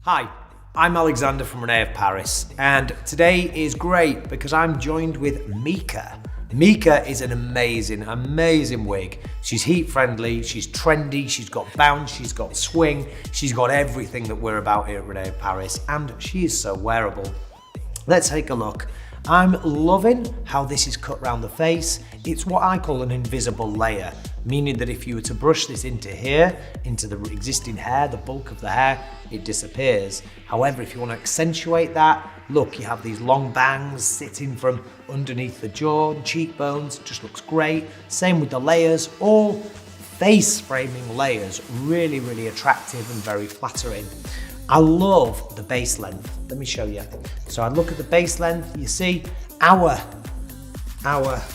Hi, I'm Alexander from Rene of Paris, and today is great because I'm joined with Mika. Mika is an amazing wig. She's heat friendly, she's trendy, she's got bounce, she's got swing, she's got everything that we're about here at Rene of Paris, and she is so wearable. Let's take a look. I'm loving how this is cut round the face. It's what I call an invisible layer, meaning that if you were to brush this into here, into the existing hair, the bulk of the hair, it disappears. However, if you want to accentuate that, look, you have these long bangs sitting from underneath the jaw, cheekbones, just looks great. Same with the layers, all face framing layers, really attractive and very flattering. I love the base length. Let me show you. So I look at the base length, you see our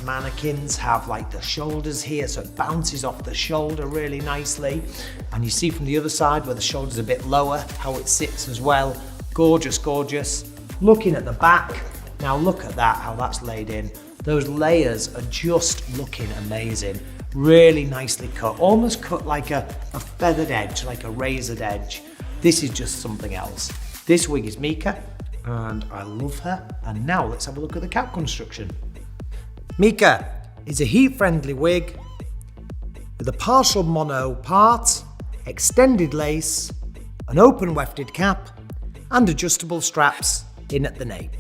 mannequins have like the shoulders here, so it bounces off the shoulder really nicely. And you see from the other side where the shoulder's a bit lower, how it sits as well. Gorgeous. Looking at the back, now look at that, how that's laid in. Those layers are just looking amazing. Really nicely cut, almost cut like a feathered edge, like a razored edge. This is just something else. This wig is Mika, and I love her. And now let's have a look at the cap construction. Mika is a heat-friendly wig with a partial mono part, extended lace, an open wefted cap, and adjustable straps in at the nape.